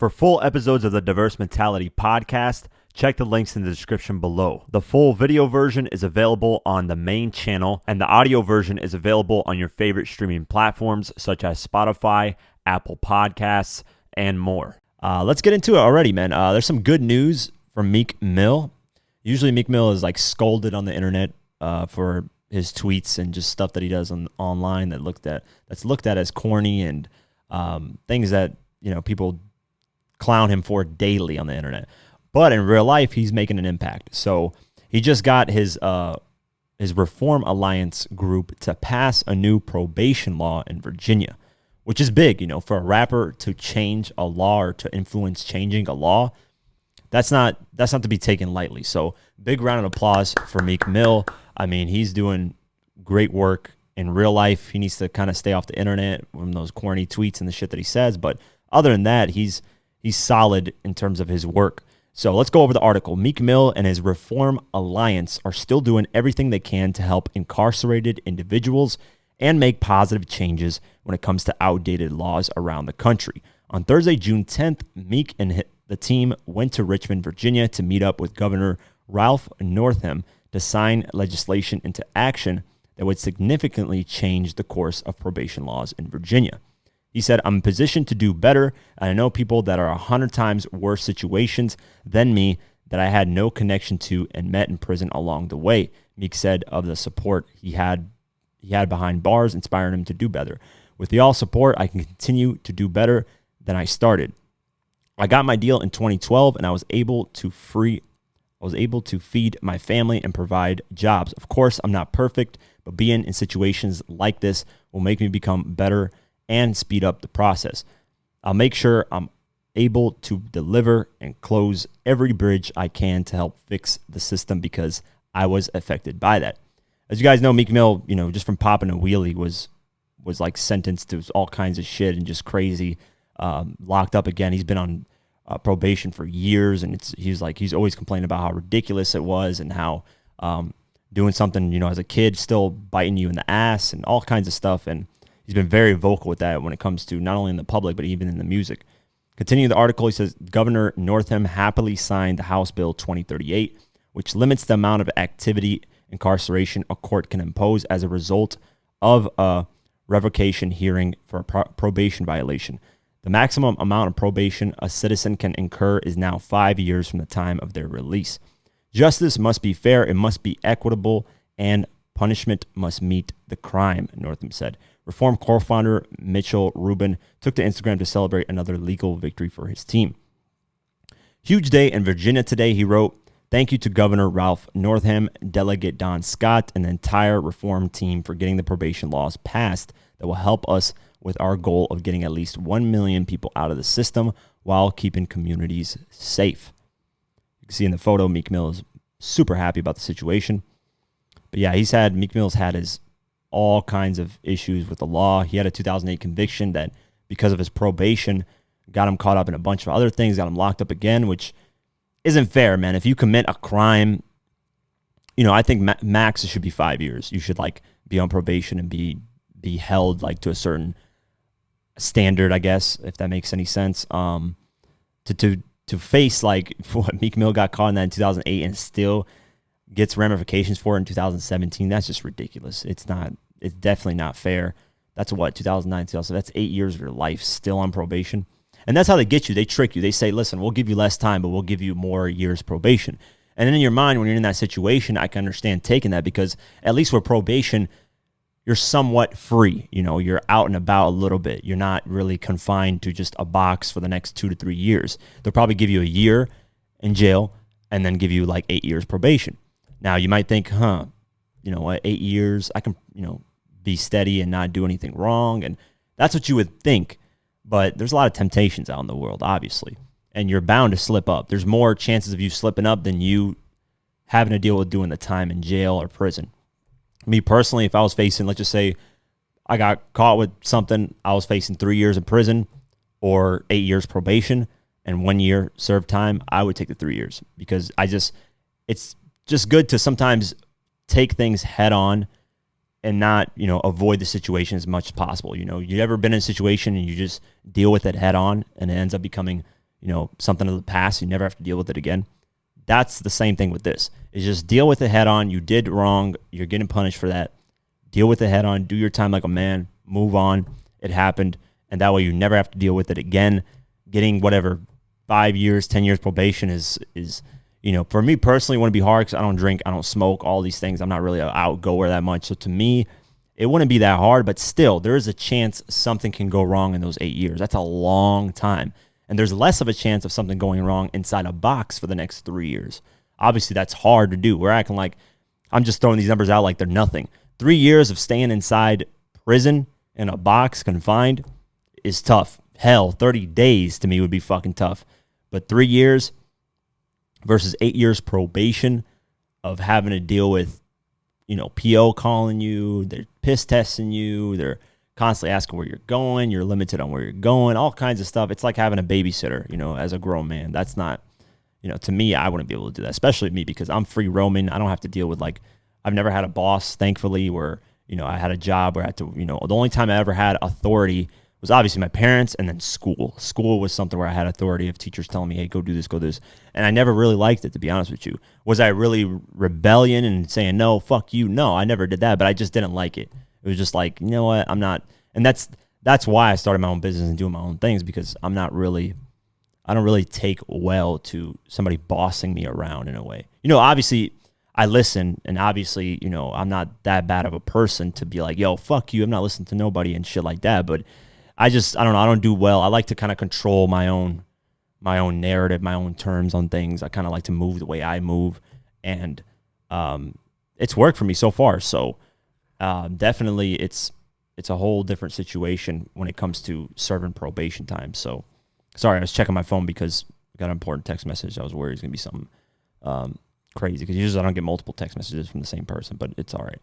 For full episodes of the Diverse Mentality podcast, check the links in the description below. The full video version is available on the main channel, and the audio version is available on your favorite streaming platforms such as Spotify, Apple Podcasts, and more. Let's get into it already, man. There's some good news from Meek Mill. Usually Meek Mill is like scolded on the internet for his tweets and just stuff that he does online that's looked at as corny and things that people clown him for daily on the internet. But in real life, he's making an impact. So he just got his Reform Alliance group to pass a new probation law in Virginia, which is big, for a rapper to change a law or to influence changing a law. That's not to be taken lightly. So big round of applause for Meek Mill. I mean, he's doing great work in real life. He needs to kind of stay off the internet from those corny tweets and the shit that he says. But other than that, he's solid in terms of his work. So let's go over the article. Meek Mill and his Reform Alliance are still doing everything they can to help incarcerated individuals and make positive changes when it comes to outdated laws around the country. On Thursday, June 10th, Meek and the team went to Richmond, Virginia to meet up with Governor Ralph Northam to sign legislation into action that would significantly change the course of probation laws in Virginia. He said, "I'm positioned to do better, and I know people that are 100 times worse situations than me that I had no connection to and met in prison along the way." Meek said of the support he had behind bars, inspiring him to do better. "With y'all support, I can continue to do better than I started. I got my deal in 2012, and I was able to feed my family and provide jobs. Of course, I'm not perfect, but being in situations like this will make me become better and speed up the process. I'll make sure I'm able to deliver and close every bridge I can to help fix the system because I was affected by that." As you guys know, Meek Mill, just from popping a wheelie was like sentenced to all kinds of shit and just crazy, locked up again. He's been on probation for years, and he's always complaining about how ridiculous it was and how doing something, as a kid still biting you in the ass and all kinds of stuff. And he's been very vocal with that when it comes to not only in the public, but even in the music. Continuing the article, he says, Governor Northam happily signed the House Bill 2038, which limits the amount of activity incarceration a court can impose as a result of a revocation hearing for a probation violation. The maximum amount of probation a citizen can incur is now 5 years from the time of their release. Justice must be fair, it must be equitable, and punishment must meet the crime, Northam said. Reform co-founder Mitchell Rubin took to Instagram to celebrate another legal victory for his team. "Huge day in Virginia today," he wrote. "Thank you to Governor Ralph Northam, Delegate Don Scott, and the entire reform team for getting the probation laws passed that will help us with our goal of getting at least 1 million people out of the system while keeping communities safe." You can see in the photo, Meek Mill is super happy about the situation. But yeah, Meek Mill's had his all kinds of issues with the law. He had a 2008 conviction that, because of his probation, got him caught up in a bunch of other things, got him locked up again, which isn't fair, man. If you commit a crime, I think max it should be 5 years. You should be on probation and be held to a certain standard, I guess, if that makes any sense. To face what Meek Mill got caught in that in 2008 and still gets ramifications for it in 2017, that's just ridiculous. It's definitely not fair. That's 2009, 2007. That's 8 years of your life still on probation. And that's how they get you. They trick you. They say, listen, we'll give you less time, but we'll give you more years probation. And then in your mind, when you're in that situation, I can understand taking that because at least with probation, you're somewhat free. You're out and about a little bit. You're not really confined to just a box for the next 2 to 3 years. They'll probably give you a year in jail and then give you 8 years probation. Now, you might think, 8 years, I can, be steady and not do anything wrong. And that's what you would think. But there's a lot of temptations out in the world, obviously. And you're bound to slip up. There's more chances of you slipping up than you having to deal with doing the time in jail or prison. Me personally, if I was facing, let's just say I got caught with something, I was facing 3 years in prison or 8 years probation and 1 year served time, I would take the 3 years because it's just good to sometimes take things head on and not, avoid the situation as much as possible. You ever been in a situation and you just deal with it head on and it ends up becoming, something of the past. You never have to deal with it again. That's the same thing with this. Is just deal with it head on. You did wrong. You're getting punished for that. Deal with it head on. Do your time like a man. Move on. It happened. And that way you never have to deal with it again. Getting whatever 5 years, 10 years probation is for me personally, it wouldn't be hard because I don't drink, I don't smoke, all these things. I'm not really an outgoer that much. So to me, it wouldn't be that hard, but still, there is a chance something can go wrong in those 8 years. That's a long time. And there's less of a chance of something going wrong inside a box for the next 3 years. Obviously, that's hard to do. We're acting like I'm just throwing these numbers out like they're nothing. 3 years of staying inside prison in a box confined is tough. Hell, 30 days to me would be fucking tough. But 3 years versus 8 years probation of having to deal with, PO calling you, they're piss testing you, they're constantly asking where you're going, you're limited on where you're going, all kinds of stuff. It's like having a babysitter, as a grown man. That's not, to me, I wouldn't be able to do that, especially me because I'm free roaming. I don't have to deal with I've never had a boss, thankfully, where, I had a job where I had to, the only time I ever had authority was obviously my parents and then school. School was something where I had authority of teachers telling me, hey, go do this, go do this. And I never really liked it, to be honest with you. Was I really rebellion and saying, no, fuck you? No, I never did that, but I just didn't like it. It was just like, you know what, I'm not. And that's why I started my own business and doing my own things, because I don't really take well to somebody bossing me around in a way. Obviously I listen, and obviously, I'm not that bad of a person to be like, yo, fuck you, I'm not listening to nobody and shit like that. But I don't know, I don't do well. I like to kind of control my own narrative, my own terms on things. I kind of like to move the way I move, and it's worked for me so far. So definitely it's a whole different situation when it comes to serving probation time. So sorry, I was checking my phone because I got an important text message. I was worried it's going to be something crazy, because usually I don't get multiple text messages from the same person, but it's all right.